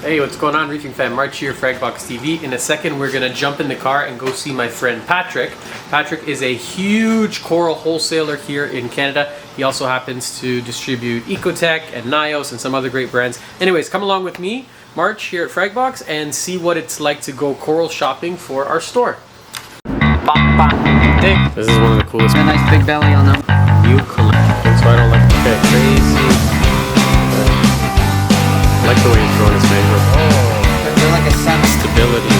Hey, what's going on, Reefing Fan? March here, Fragbox TV. In a second, we're gonna jump in the car and go see my friend Patrick. Patrick is a huge coral wholesaler here in Canada. He also happens to distribute Ecotech and Nios and some other great brands. Anyways, come along with me, March here at Fragbox, and see what it's like to go coral shopping for our store. This is one of the coolest. A nice big belly on them. Eucalyptus. So I don't like the crazy. I like the way he's throwing his finger. Oh, they're like a sound. Stability.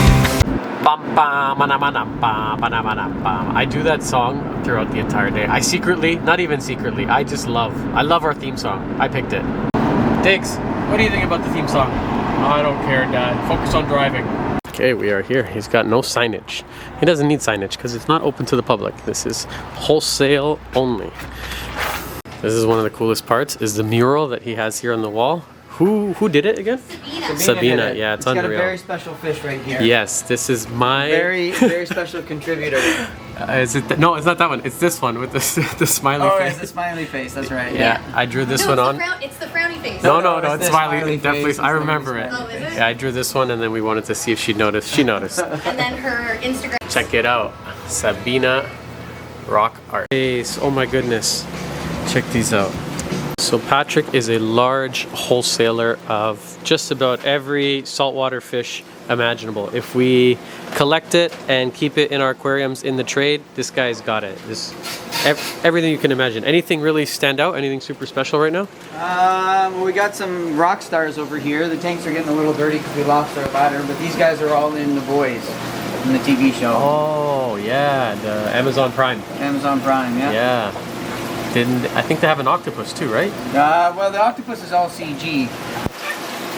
I do that song throughout the entire day. I secretly, not even secretly, I love our theme song. I picked it. Diggs, what do you think about the theme song? I don't care, Dad. Focus on driving. Okay, we are here. He's got no signage. He doesn't need signage because it's not open to the public. This is wholesale only. This is one of the coolest parts, is the mural that he has here on the wall. Who did it again? Sabina. Yeah, it's unreal. Got a very special fish right here. Yes, this is my very special contributor. Is it? No, it's not that one. It's this one with the smiley face. Oh, it's the smiley face. That's right. Yeah, I drew this one on. It's the frowny face. No, it's smiley. Definitely, I remember it. Oh, is it? Yeah, I drew this one, and then we wanted to see if she noticed. She noticed. And then her Instagram. Check it out, Sabina Rock Art. Oh my goodness, check these out. So Patrick is a large wholesaler of just about every saltwater fish imaginable. If we collect it and keep it in our aquariums in the trade, this guy's got it. Everything you can imagine. Anything really stand out? Anything super special right now? We got some rock stars over here. The tanks are getting a little dirty because we lost our ladder, but these guys are all in The Boys, in the TV show. Oh yeah, the Amazon Prime. Amazon Prime, yeah. Yeah. I think they have an octopus too, right? Well, the octopus is all CG.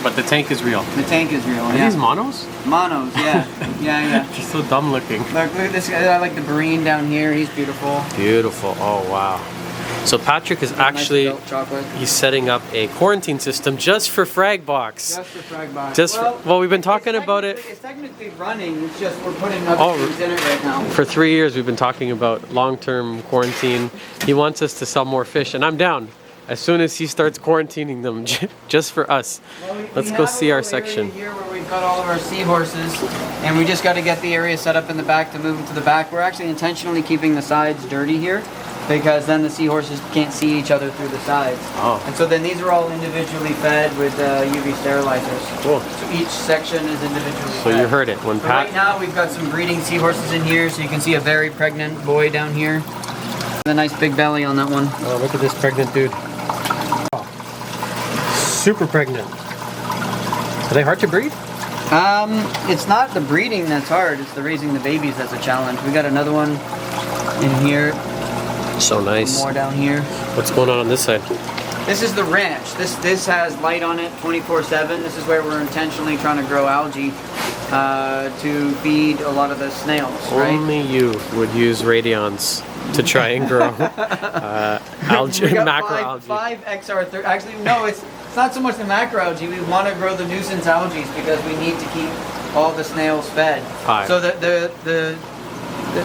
But the tank is real. The tank is real. Are these monos? Monos, yeah. yeah. Just so dumb looking. Look at this guy. I like the Marine down here. He's beautiful. Beautiful. Oh wow. So Patrick is actually nice he's setting up a quarantine system just for Fragbox. Just for Fragbox. Well, we've been talking about it. It's technically running. It's just we're putting other things in it right now. For 3 years we've been talking about long-term quarantine. He wants us to sell more fish, and I'm down. As soon as he starts quarantining them just for us. Well, Let's go see our section. Here where we've got all of our seahorses, and we just got to get the area set up in the back to move them to the back. We're actually intentionally keeping the sides dirty here, because then the seahorses can't see each other through the sides. Oh. And so then these are all individually fed with UV sterilizers. Cool. So each section is individually So fed. you heard it. When so right now we've got some breeding seahorses in here, so you can see a very pregnant boy down here. A nice big belly on that one. Oh, look at this pregnant dude. Oh. Super pregnant. Are they hard to breed? It's not the breeding that's hard, it's the raising the babies that's a challenge. We got another one in here. So nice. More down here. What's going on this side? This is the ranch. This has light on it 24/7. This is where we're intentionally trying to grow algae to feed a lot of the snails, right? Only you would use radions to try and grow algae, macroalgae. 5 XR30. Actually, no, it's not so much the macroalgae. We want to grow the nuisance algae because we need to keep all the snails fed. 5. So the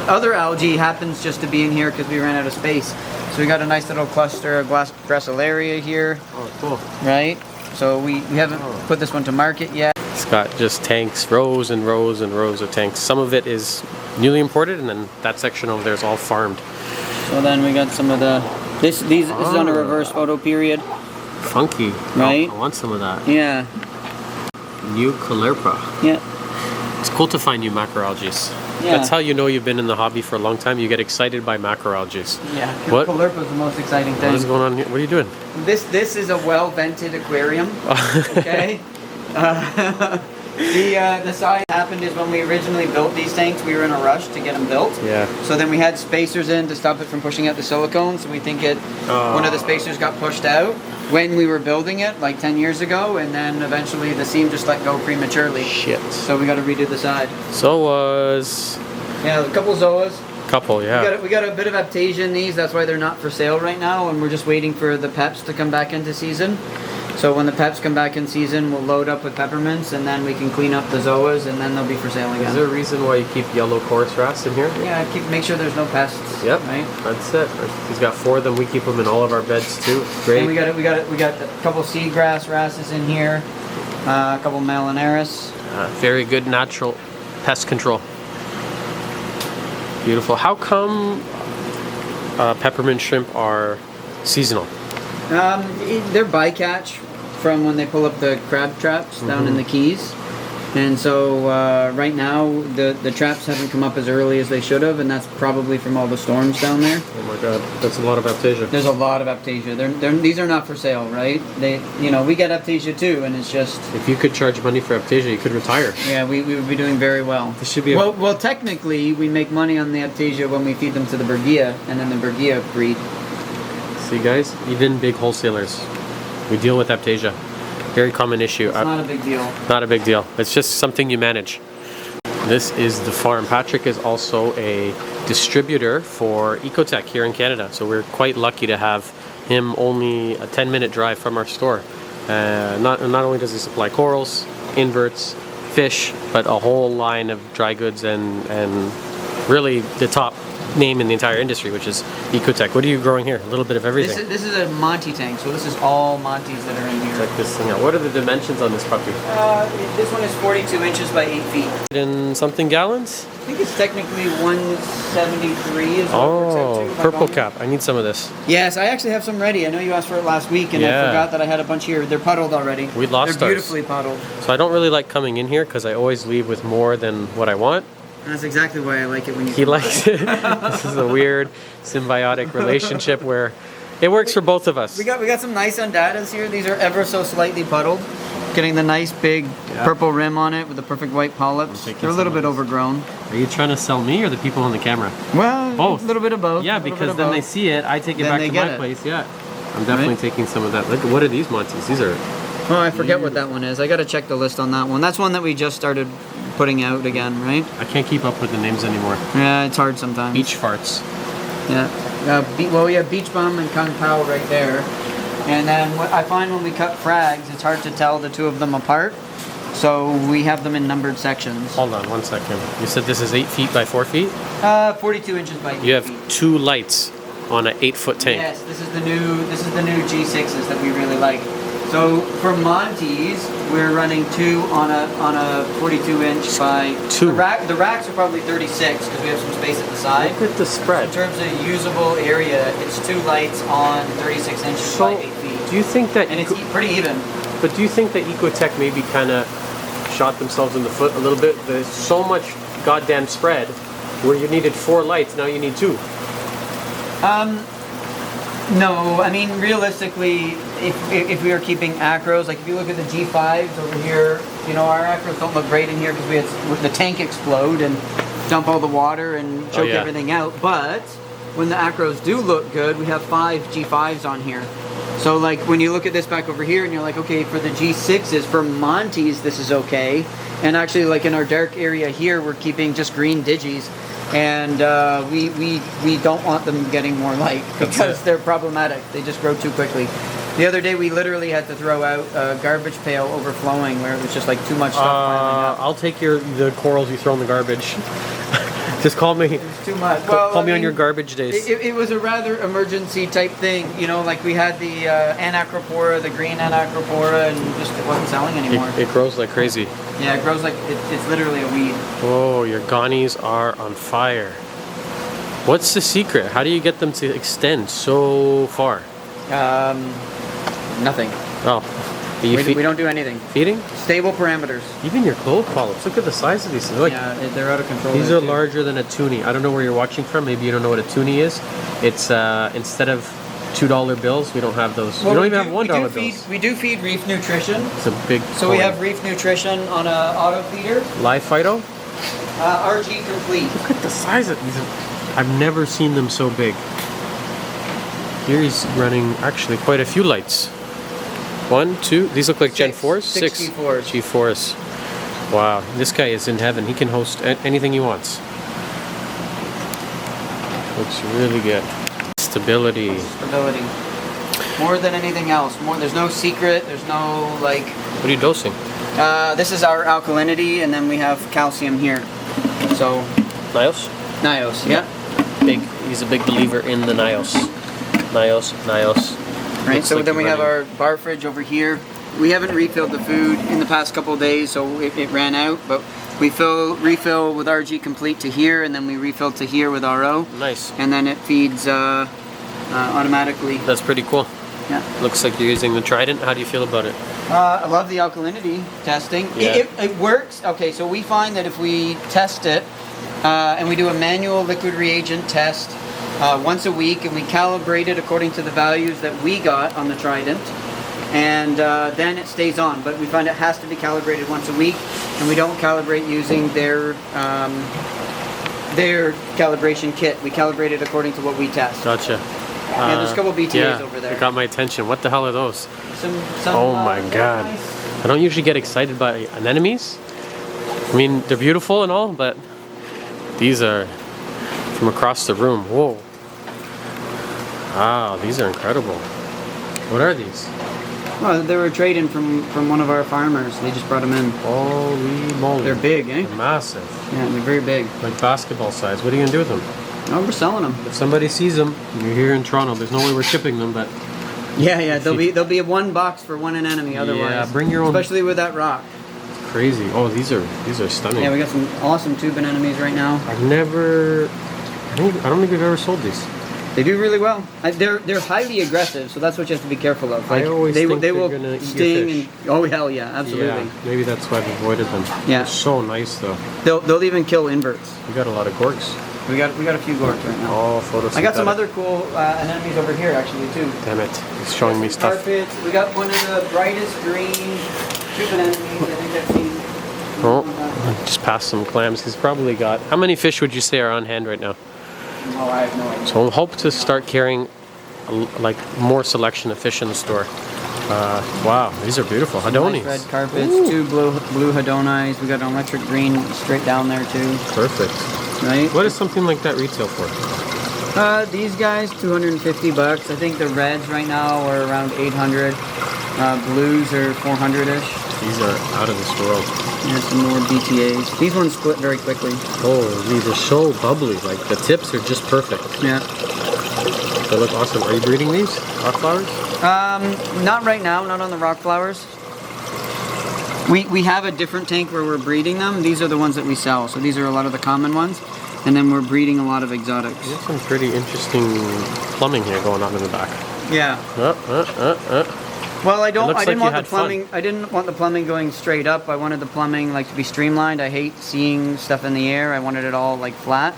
other algae happens just to be in here because we ran out of space. So we got a nice little cluster of Gracilaria here. Oh, cool. Right? So we haven't put this one to market yet. It's got just tanks, rows and rows and rows of tanks. Some of it is newly imported, and then that section over there is all farmed. So then we got some of the... This is on a reverse photo period. Funky. Right? Oh, I want some of that. Yeah. New Caulerpa. Yeah. It's cool to find new macroalgae. Yeah. That's how you know you've been in the hobby for a long time. You get excited by macroalgae. Yeah. What? Caulerpa is the most exciting thing. What is going on here? What are you doing? This is a well-vented aquarium. Okay. The size happened is when we originally built these tanks, we were in a rush to get them built. Yeah. So then we had spacers in to stop it from pushing out the silicone. So we think one of the spacers got pushed out when we were building it, like 10 years ago, and then eventually the seam just let go prematurely. Shit. So we got to redo the side. So was... Yeah, a couple zoas. Couple, yeah. We got a bit of aptasia in these. That's why they're not for sale right now, and we're just waiting for the peps to come back into season. So when the peps come back in season, we'll load up with peppermints, and then we can clean up the zoas, and then they'll be for sale again. Is there a reason why you keep yellow chorus wrasse in here? Yeah, make sure there's no pests. Yep. Right. That's it. He's got 4 of them. We keep them in all of our beds too. Great. And we got a couple seagrass wrasses in here. A couple Malinaris. Very good natural pest control. Beautiful. How come peppermint shrimp are seasonal? They're bycatch from when they pull up the crab traps down in the Keys. And so right now the traps haven't come up as early as they should have, and that's probably from all the storms down there. Oh my god, that's a lot of Aptasia. There's a lot of Aptasia. These are not for sale, right? We get Aptasia too, and it's just... If you could charge money for Aptasia, you could retire. Yeah, we would be doing very well. This should be well, technically, we make money on the Aptasia when we feed them to the Bergia, and then the Bergia breed. See guys, even big wholesalers, we deal with Aptasia. Very common issue. It's not a big deal. Not a big deal. It's just something you manage. This is the farm. Patrick is also a distributor for Ecotech here in Canada. So we're quite lucky to have him only a 10-minute drive from our store. Not only does he supply corals, inverts, fish, but a whole line of dry goods and really the top name in the entire industry, which is Ecotech. What are you growing here? A little bit of everything. This is a Monty tank, so this is all Monties that are in here. Check this thing out. What are the dimensions on this puppy? This one is 42 inches by 8 feet. In something gallons? I think it's technically 173 is what it works out to, if I'm purple wrong. cap. I need some of this. Yes, I actually have some ready. I know you asked for it last week, and Yeah. I forgot that I had a bunch here. They're puddled already. We lost They're ours. beautifully puddled. So I don't really like coming in here because I always leave with more than what I want. And that's exactly why I like it when you He come likes by. it. This is a weird symbiotic relationship where it works for both of us. We got some nice Undatas here. These are ever so slightly puddled. Getting the nice big purple rim on it with the perfect white polyps. taking They're a little some bit of this. overgrown. Are you trying to sell me or the people on the camera? Well, Both. a little bit of both. Yeah, a little bit because of then they both. see it, I take it Then back they to get my it. place. Yeah, I'm definitely taking some of that. Look, what are these Monties? These are Oh, I forget what that one is. I gotta check the list on that one. That's one that we just started putting out again, right? I can't keep up with the names anymore. Yeah, it's hard sometimes. Beach farts. Yeah. Well, we have Beach Bum and Kung Pao right there. And then what I find when we cut frags, it's hard to tell the two of them apart. So we have them in numbered sections. Hold on 1 second. You said this is 8 feet by 4 feet? 42 inches by 8 You have feet. 2 lights on an 8-foot tank. Yes, this is the new G6s that we really like. So for Monties, we're running 2 on a 42 inch by 2. The racks are probably 36 because we have some space at the side. Look at the In spread. terms of usable area, it's 2 lights on 36 inches by 8 feet. Do you think that And it's pretty even. But do you think that Ecotech maybe kind of shot themselves in the foot a little bit? There's so much goddamn spread where you needed 4 lights, now you need 2. No, I mean realistically, if we are keeping acros, like if you look at the G5s over here, you know our acros don't look great in here because we had the tank explode and dump all the water and choke yeah. everything out. But when the acros do look good, we have 5 G5s on here. So like when you look at this back over here and you're like, okay, for the G6s, for Monties, this is okay. And actually like in our dark area here, we're keeping just green digis. And we don't want them getting more light because they're problematic. They just grow too quickly. The other day we literally had to throw out a garbage pail overflowing where it was just like too much stuff piling up. I'll take the corals you throw in the garbage. Just call me. It's too much. Call me on your garbage days. It was a rather emergency type thing, you know, like we had the Anacropora, the green Anacropora, and just it wasn't selling anymore. It grows like crazy. Yeah, it grows like it's literally a weed. Oh, your Ghanies are on fire. What's the secret? How do you get them to extend so far? Nothing. Oh, are you We don't do anything. feeding? Stable parameters. Even your gold polyps. Look at the size of these things. Like, Yeah, they're out of control. these there, are too. larger than a toonie. I don't know where you're watching from. Maybe you don't know what a toonie is. It's instead of $2 bills, we don't have those. Well, we don't even have we do $1 feed- bills. We do feed Reef Nutrition. It's a big. So we coin. have Reef Nutrition on a auto feeder. Live Phyto. RG complete. Look at the size of these. I've never seen them so big. Here he's running actually quite a few lights. 1, 2. These look like Gen 4s. 6 G4s. G4s. Wow, this guy is in heaven. He can host anything he wants. Looks really good. Stability. Stability. More than anything else. There's no secret. There's no like. What are you dosing? This is our alkalinity, and then we have calcium here. So Nios? Nios. Yeah. He's a big believer in the Nios. Nios. Right. Looks So like then we you're have running- our bar fridge over here. we haven't refilled the food in the past couple of days, so it ran out. But we refill with RG Complete to here, and then we refill to here with RO. Nice. And then it feeds automatically. That's pretty cool. Yeah. Looks like you're using the Trident. How do you feel about it? I love the alkalinity testing. Yeah. It works. Okay, so we find that if we test it and we do a manual liquid reagent test once a week, and we calibrate it according to the values that we got on the Trident, and then it stays on. But we find it has to be calibrated once a week, and we don't calibrate using their calibration kit. We calibrate it according to what we test. Gotcha. Yeah, there's a couple BTAs yeah, over there. It got my attention. What the hell are those? Some, Oh my god. I don't usually get excited by anemones. I mean, they're beautiful and all, but these are from across the room. Whoa. Wow, these are incredible. What are these? Well, they were trading from one of our farmers. They just brought them in. Holy moly. They're big, eh? They're massive. Yeah, they're very big. Like basketball size. What are you gonna do with them? Oh, we're selling them. If somebody sees them, you're here in Toronto, there's no way we're shipping them, but Yeah, there'll be one box for one anemone otherwise. Yeah, bring your own. Especially with that rock. It's crazy. Oh, these are stunning. Yeah, we got some awesome tube anemones right now. I don't think we've ever sold these. They do really well. They're highly aggressive, so that's what you have to be careful of. I always think they they're will gonna eat your sting fish. and oh hell yeah, absolutely. Yeah, maybe that's why I've avoided them. Yeah. They're so nice though. They'll even kill inverts. We got a lot of gorks. We got a few gorks right now. Oh, photosynthetic. I got some other cool anemones over here actually too. Damn it, he's showing me stuff. Carpets. We got one of the brightest green tube anemones I think I've seen. Oh, just passed some clams. He's probably got. How many fish would you say are on hand right now? Oh, I have no idea. So we'll hope to start carrying like more selection of fish in the store. Wow, these are beautiful. Hadonis. Nice red carpets, Ooh. two blue Hadonis. We got an electric green straight down there too. Perfect. Right? What does something like that retail for? These guys, $250. I think the reds right now are around 800. Blues are 400-ish. These are out of this world. Here's some more BTAs. These ones split very quickly. Oh, these are so bubbly. Like the tips are just perfect. Yeah. They look awesome. Are you breeding these rock flowers? Not right now. Not on the rock flowers. We have a different tank where we're breeding them. These are the ones that we sell. So these are a lot of the common ones. And then we're breeding a lot of exotics. There's some pretty interesting plumbing here going on in the back. Yeah. Well, I looks like didn't you want the had fun. plumbing. I didn't want the plumbing going straight up. I wanted the plumbing like to be streamlined. I hate seeing stuff in the air. I wanted it all like flat.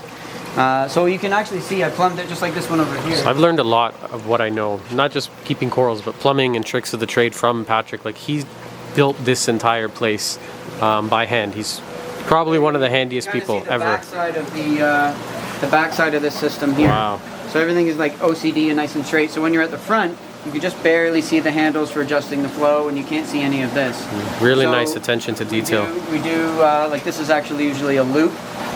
So you can actually see I plumbed it just like this one over here. I've learned a lot of what I know, not just keeping corals, but plumbing and tricks of the trade from Patrick. Like he's built this entire place by hand. He's probably one of the handiest You people see the ever. Backside of the backside of this system here. Wow. So everything is like OCD and nice and straight. So when you're at the front, you can just barely see the handles for adjusting the flow, and you can't see any of this. Really So nice attention to detail. We do like this is actually usually a loop.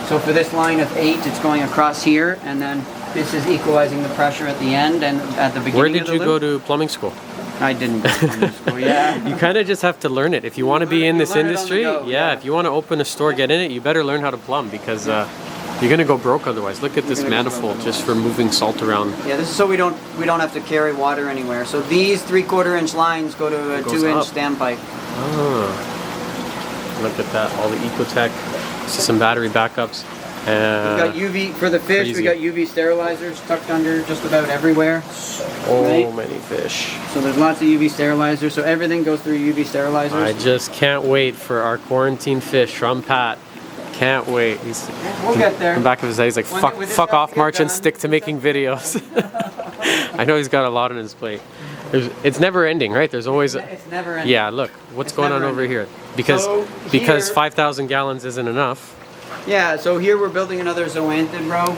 So for this line of 8, it's going across here, and then this is equalizing the pressure at the end and at the beginning. Where of did the you go loop. to plumbing school? I didn't go to plumbing school. Yeah. You kind of just have to learn it. If you want to be in You this learn it on the industry, go, yeah, yeah. if you want to open a store, get in it, you better learn how to plumb because you're going to go broke otherwise. Look at this gonna go manifold broke just for moving salt around. Yeah, this is so we don't have to carry water anywhere. So these 3/4 inch lines go to a It goes 2-inch up. standpipe. Oh. Look at that, all the Ecotech, some battery backups. We got UV for the fish. crazy. We got UV sterilizers tucked under just about everywhere. Oh, Right. many fish. So there's lots of UV sterilizers. So everything goes through UV sterilizers. I just can't wait for our quarantine fish from Pat. Can't wait. He's We'll get there. in the back of his head, he's like, When this fuck stuff off, gets March, and done." stick to making videos. I know he's got a lot on his plate. It's never ending, right? There's always... It's never ending. Yeah, look, what's It's going on never over ending. here? Because So because here- 5,000 gallons isn't enough. Yeah, so here we're building another zoanthid row,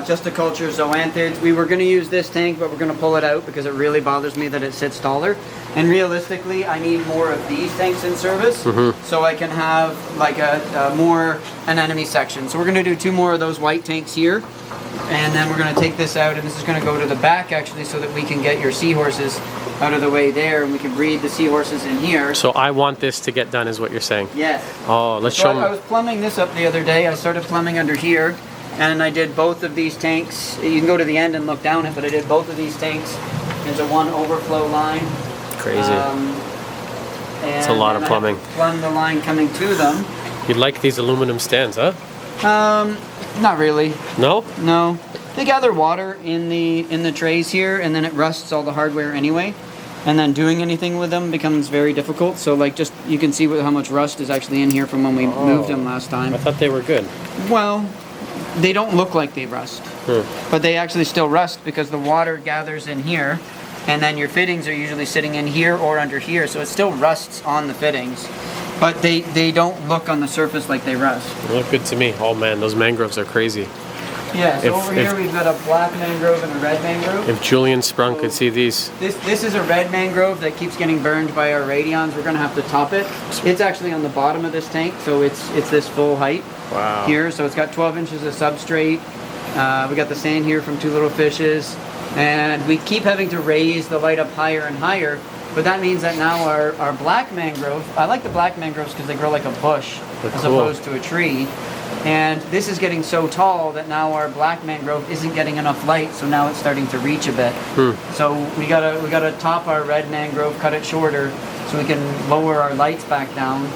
just to culture zoanthids. We were going to use this tank, but we're going to pull it out because it really bothers me that it sits taller. And realistically, I need more of these tanks in service so I can have like a more anemone section. So we're going to do 2 more of those white tanks here. And then we're going to take this out, and this is going to go to the back actually so that we can get your seahorses out of the way there, and we can breed the seahorses in here. So I want this to get done is what you're saying. Yes. Oh, let's So show I them. was plumbing this up the other day. I started plumbing under here, and I did both of these tanks. You can go to the end and look down it, but I did both of these tanks into one overflow line. Crazy. It's a lot of then I plumbing. Plumb the line coming to them. You like these aluminum stands, huh? Not really. No? No. They gather water in the trays here, and then it rusts all the hardware anyway. And then doing anything with them becomes very difficult. So like just you can see how much rust is actually in here from when we moved them last time. I thought they were good. Well, they don't look like they rust, but they actually still rust because the water gathers in here, and then your fittings are usually sitting in here or under here, so it still rusts on the fittings. But they don't look on the surface like they rust. They look good to me. Oh man, those mangroves are crazy. Yeah, so over here if- we've got a black mangrove and a red mangrove. If Julian Sprung could see these. This is a red mangrove that keeps getting burned by our radions. We're gonna have to top it. It's actually on the bottom of this tank, so it's this full height Wow. here. So it's got 12 inches of substrate. We got the sand here from Two Little Fishes, and we keep having to raise the light up higher and higher. But that means that now our black mangrove, I like the black mangroves because they grow like a bush They're as cool. opposed to a tree. And this is getting so tall that now our black mangrove isn't getting enough light, so now it's starting to reach a bit. So we gotta top our red mangrove, cut it shorter, so we can lower our lights back down.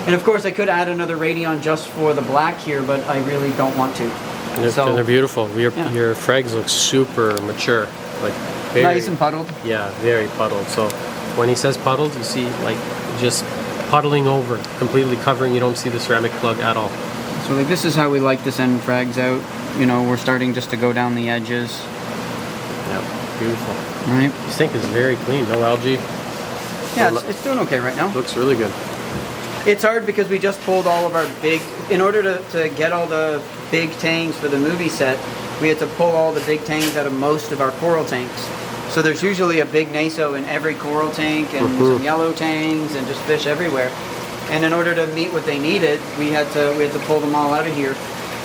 And of course, I could add another radion just for the black here, but I really don't want to. And they're beautiful. Your Yeah. frags look super mature. Like very, Nice and puddled. Yeah, very puddled. So when he says puddled, you see like just puddling over, completely covering. You don't see the ceramic plug at all. So like this is how we like to send frags out. You know, we're starting just to go down the edges. Yeah, beautiful. Right? This tank is very clean. No algae. Yeah, it's doing okay right now. Looks really good. It's hard because we just pulled all of our big, in order to get all the big tanks for the movie set, we had to pull all the big tanks out of most of our coral tanks. So there's usually a big NASO in every coral tank and some yellow tanks and just fish everywhere. And in order to meet what they needed, we had to pull them all out of here.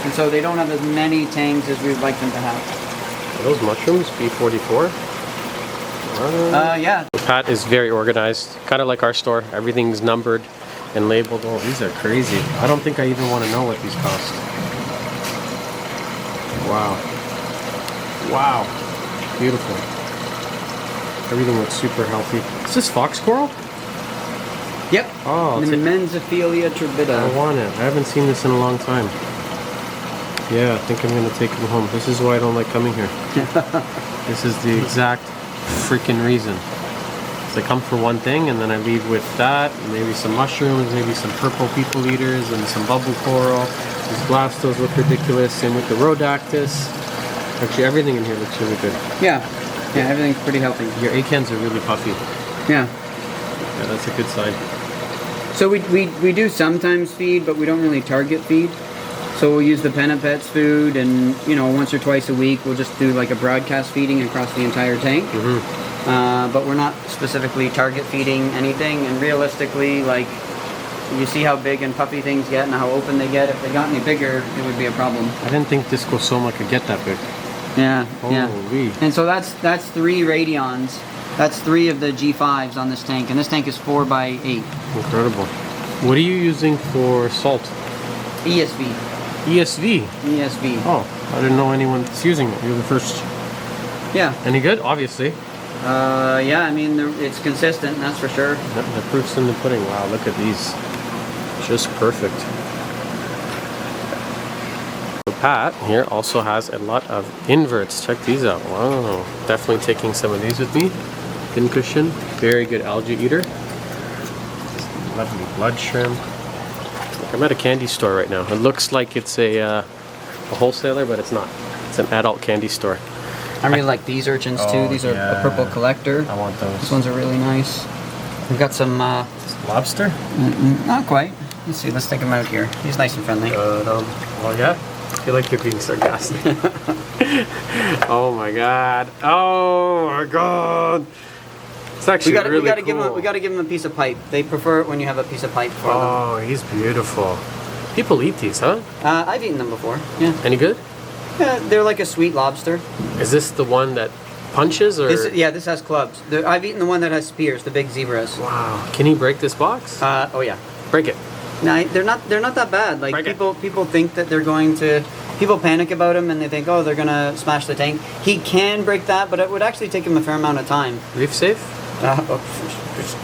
And so they don't have as many tanks as we'd like them to have. Are those mushrooms B44? Yeah. Pat is very organized, kind of like our store. Everything's numbered and labeled. Oh, these are crazy. I don't think I even want to know what these cost. Wow. Wow. Beautiful. Everything looks super healthy. Is this fox coral? Yep. Oh, the Menzophilia turbida. I want it. I haven't seen this in a long time. Yeah, I think I'm going to take them home. This is why I don't like coming here. This is the exact freaking reason. So I come for one thing and then I leave with that, maybe some mushrooms, maybe some purple people eaters and some bubble coral. These blastos look ridiculous, same with the rhodactis. Actually, everything in here looks really good. Yeah. Yeah, everything's pretty healthy. Your acans are really puffy. Yeah. Yeah, that's a good sign. So we do sometimes feed, but we don't really target feed. So we'll use the Penapets food, and you know, once or twice a week we'll just do like a broadcast feeding across the entire tank. But we're not specifically target feeding anything. And realistically, like you see how big and puffy things get and how open they get. If they got any bigger, it would be a problem. I didn't think Discosoma could get that big. Yeah. Holy. And so that's 3 radions. That's 3 of the G5s on this tank, and this tank is 4x8. Incredible. What are you using for salt? ESV. ESV. ESV. Oh, I didn't know anyone's using it. You're the first. Yeah. Any good? Obviously. Yeah, I mean, it's consistent, that's for sure. The proof's in the pudding. Wow, look at these. Just perfect. So Pat here also has a lot of inverts. Check these out. Wow. Definitely taking some of these with me. Pincushion. Very good algae eater. Lovely blood shrimp. I'm at a candy store right now. It looks like it's a wholesaler, but it's not. It's an adult candy store. I really like these urchins too. Oh, These are yeah. a purple collector. I want those. These ones are really nice. We've got some, Lobster? not quite. Let's see, let's take them out here. He's nice and friendly. Well, yeah. I feel like you're being sarcastic. Oh my god. Oh my god. It's actually We really gotta cool. give them a piece of pipe. They prefer it when you have a piece of pipe for Oh, he's beautiful. People eat these, huh? them. I've eaten them before. Yeah. Any good? Yeah, they're like a sweet lobster. Is this the one that punches or? This has clubs. I've eaten the one that has spears, the big zebras. Wow. Can he break this box? Oh yeah. Break it. No, they're not that bad. Like Break it. people think that they're going to. People panic about him and they think, oh, they're gonna smash the tank. He can break that, but it would actually take him a fair amount of time. Reef safe?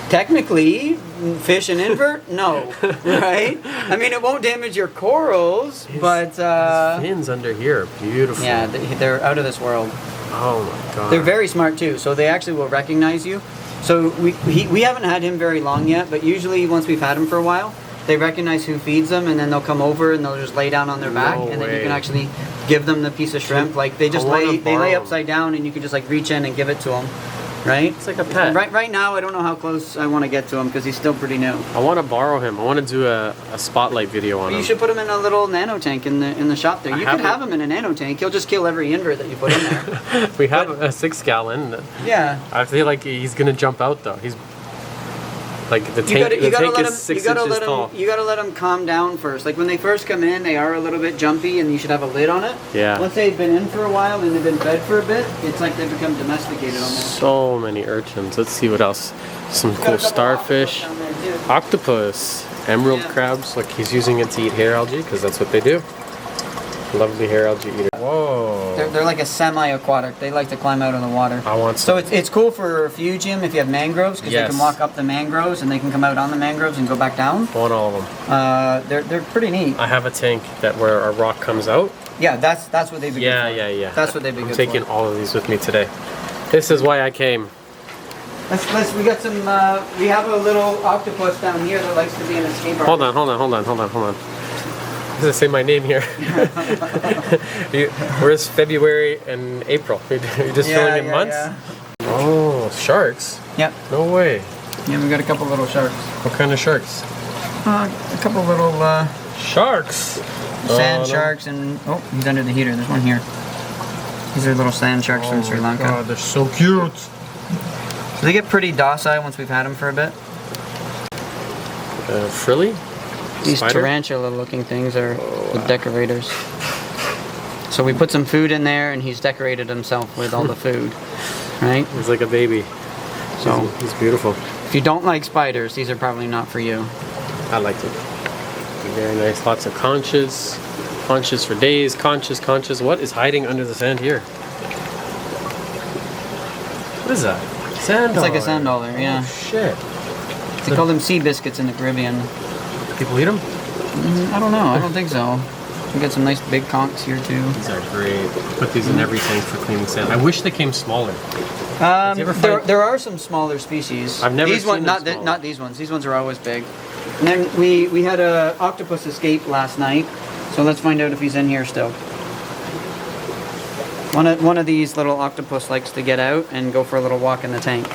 Technically, fish and invert, no, right? I mean, it won't damage your corals, but His fins under here are beautiful. yeah, they're out of this world. Oh my god. They're very smart too, so they actually will recognize you. So we haven't had him very long yet, but usually once we've had him for a while, they recognize who feeds them, and then they'll come over and they'll just lay down on their back, No and then you way. can actually give them the piece of shrimp. Like they just I wanna lay borrow 'em. upside down, and you can just like reach in and give it to them, right? It's like a pet. Right now, I don't know how close I want to get to him because he's still pretty new. I want to borrow him. I want to do a spotlight video on But him. you should put him in a little nano tank in the shop there. I You can have have him in a nano tank. He'll just kill every invert that you put in there. We have a 6-gallon. Yeah. I feel like he's gonna jump out though. He's like the You gotta, tank. you The gotta tank let is him. 6 You gotta inches let tall. him. You gotta let him calm down first. Like when they first come in, they are a little bit jumpy, and you should have a lid on it. Yeah. Once they've been in for a while and they've been fed for a bit, it's like they become domesticated almost. So many urchins. Let's see what else. Some Got a cool couple starfish, octopus down there, too. octopus, emerald Yeah. crabs. Look, he's using it to eat hair algae because that's what they do. Lovely hair algae eater. Whoa. They're like a semi-aquatic. They like to climb out of the water. I want So some. it's cool for refugium if you have mangroves because they Yes. can walk up the mangroves and they can come out on the mangroves and go back down. I want all of them. They're pretty neat. I have a tank that where a rock comes out. Yeah, that's what they'd be Yeah, good for. yeah. That's what they'd be I'm good taking for. all of these with me today. This is why I came. We got some. We have a little octopus down here that likes to be an escape artist. Hold on. Does it say my name here? Where's February and April? You're just filling in months? Yeah. Oh, sharks? Yep. No way. Yeah, we got a couple little sharks. What kind of sharks? A couple little Sharks! sand no. sharks and he's under the heater. There's one here. These are little sand sharks from Sri Lanka. God, they're so cute. So they get pretty docile once we've had them for a bit. Frilly? These Spider? tarantula-looking things are the decorators. So we put some food in there, and he's decorated himself with all the food, right? He's like a baby. So He's beautiful. if you don't like spiders, these are probably not for you. I liked it. Very nice. Lots of conches. Conches for days. Conches. What is hiding under the sand here? What is that? Sand It's like a dollar. sand dollar, yeah. Oh, shit. They call them sea biscuits in the Caribbean. People eat them? I don't know. I don't think so. We got some nice big conchs here too. These are great. Put these in every tank for cleaning sand. I wish they came smaller. you ever find- There are some smaller species. I've never these seen ones, them not smaller. not these ones. These ones are always big. And then we had a octopus escape last night, so let's find out if he's in here still. One of these little octopus likes to get out and go for a little walk in the tank.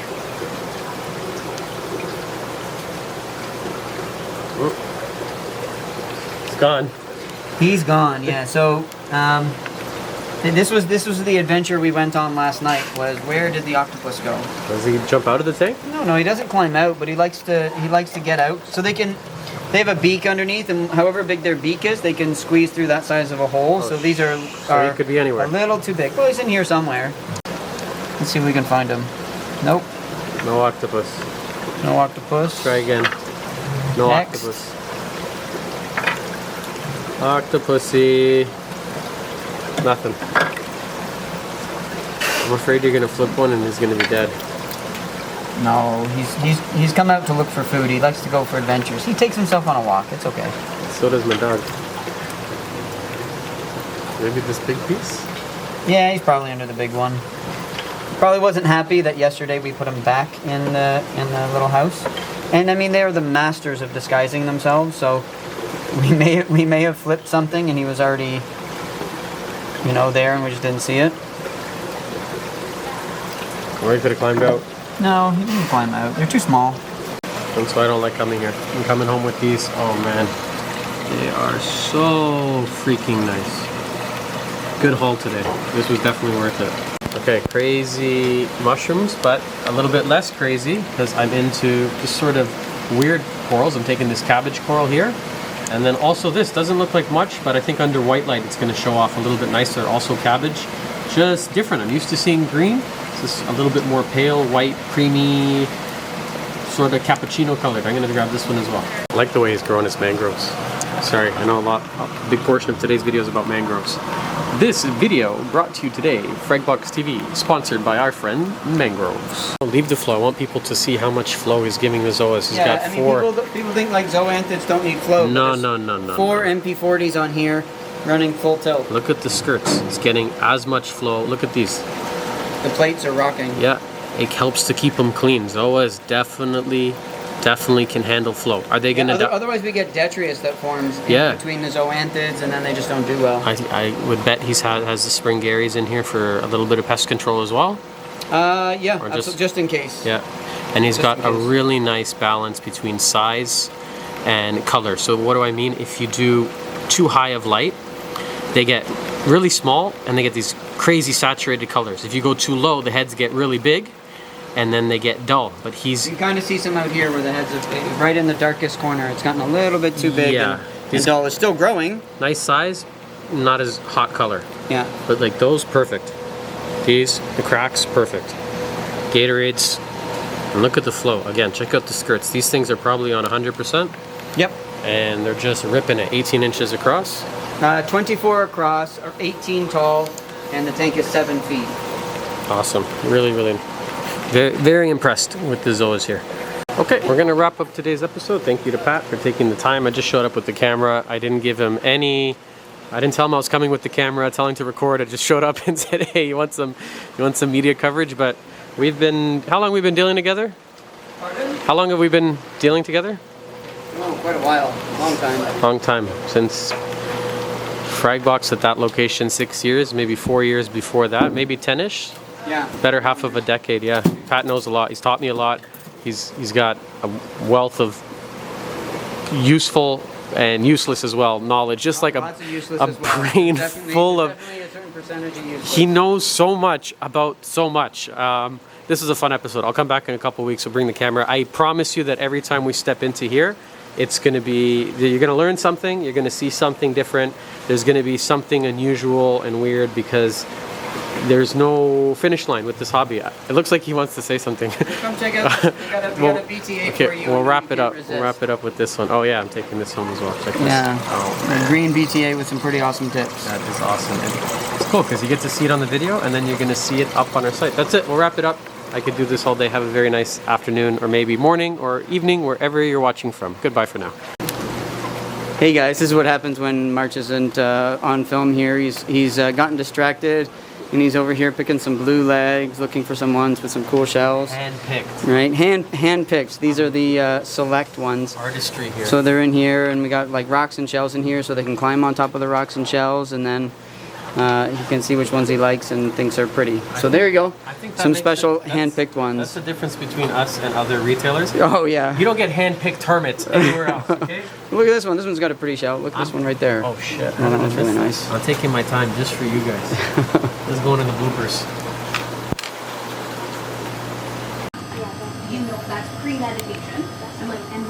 It's gone. He's gone. Yeah. So this was the adventure we went on last night. Was where did the octopus go? Does he jump out of the tank? No, he doesn't climb out, but he likes to get out. So they have a beak underneath, and however big their beak is, they can squeeze through that size of a hole. So these are So he could be anywhere. a little too big. Well, he's in here somewhere. Let's see if we can find him. Nope, No octopus. no octopus. Try again. No Next. octopus. Octopussy. Nothing. I'm afraid you're gonna flip one and he's gonna be dead. No, he's come out to look for food. He likes to go for adventures. He takes himself on a walk. It's okay. So does my dog. Maybe this big piece? Yeah, he's probably under the big one. Probably wasn't happy that yesterday we put him back in the little house. And I mean, they are the masters of disguising themselves. So we may have flipped something, and he was already, there, and we just didn't see it. Or he could have climbed out. No, he didn't climb out. They're too small. That's why I don't like coming here. I'm coming home with these. Oh man. They are so freaking nice. Good haul today. This was definitely worth it. Okay, crazy mushrooms, but a little bit less crazy because I'm into just sort of weird corals. I'm taking this cabbage coral here. And then also this doesn't look like much, but I think under white light it's going to show off a little bit nicer. Also cabbage, just different. I'm used to seeing green. This is a little bit more pale, white, creamy, sort of cappuccino colored. I'm going to grab this one as well. I like the way he's growing his mangroves. Sorry, I know a big portion of today's video is about mangroves. This video brought to you today, Fragbox TV, sponsored by our friend Mangroves. Leave the flow. I want people to see how much flow he's giving the Zoas. He's got four. People think like zoanthids don't need flow. No. 4 MP40s on here, running full tilt. Look at the skirts. It's getting as much flow. Look at these. The plates are rocking. Yeah, it helps to keep them clean. Zoas definitely can handle flow. Are they gonna? Otherwise, we get detritus that forms between the zoanthids, and then they just don't do well. I would bet has the Springaries in here for a little bit of pest control as well. Yeah, or just in case. Yeah, and he's got a really nice balance between size and color. So what do I mean? If you do too high of light, they get really small and they get these crazy saturated colors. If you go too low, the heads get really big and then they get dull. But you can kind of see some out here where the heads are right in the darkest corner. It's gotten a little bit too big. Yeah, and dull. It's still growing. Nice size, not as hot color. Yeah. But like those, perfect. These, the cracks, perfect. Gatorades, and look at the flow. Again, check out the skirts. These things are probably on 100%. Yep. And they're just ripping it. 18 inches across. 24 across, or 18 tall, and the tank is 7 feet. Awesome. Really, very impressed with the Zoas here. Okay, we're gonna wrap up today's episode. Thank you to Pat for taking the time. I just showed up with the camera. I didn't give him I didn't tell him I was coming with the camera, telling to record. I just showed up and said, hey, you want some media coverage? But how long have we been dealing together? Pardon? How long have we been dealing together? Oh, quite a while. Long time. Long time. Since Fragbox at that location, 6 years, maybe 4 years before that, maybe 10-ish. Yeah. Better half of a decade, yeah. Pat knows a lot. He's taught me a lot. He's got a wealth of useful and useless as well knowledge, just like a brain full of. Definitely a certain percentage of useless. He knows so much about so much. This is a fun episode. I'll come back in a couple of weeks. We'll bring the camera. I promise you that every time we step into here, it's going to be, you're going to learn something. You're going to see something different. There's going to be something unusual and weird because there's no finish line with this hobby. It looks like he wants to say something. Come check out. We got a BTA for you. We'll wrap it up. We'll wrap it up with this one. Oh yeah, I'm taking this home as well. Check this. Yeah. Oh, a green BTA with some pretty awesome tips. That is awesome. And it's cool because you get to see it on the video and then you're going to see it up on our site. That's it. We'll wrap it up. I could do this all day. Have a very nice afternoon or maybe morning or evening, wherever you're watching from. Goodbye for now. Hey guys, this is what happens when March isn't on film here. He's gotten distracted and he's over here picking some blue legs, looking for some ones with some cool shells. Hand-picked. Right, hand-picked. These are the select ones. Artistry here. So they're in here and we got like rocks and shells in here so they can climb on top of the rocks and shells and then he can see which ones he likes and thinks are pretty. So there you go. Some special hand-picked ones. That's the difference between us and other retailers. Oh yeah. You don't get hand-picked hermits anywhere else, okay? Look at this one. This one's got a pretty shell. Look at this one right there. Oh shit. Oh, that one's really nice. I'm taking my time just for you guys. This is going in the bloopers. You know, that's premeditation. I'm like, and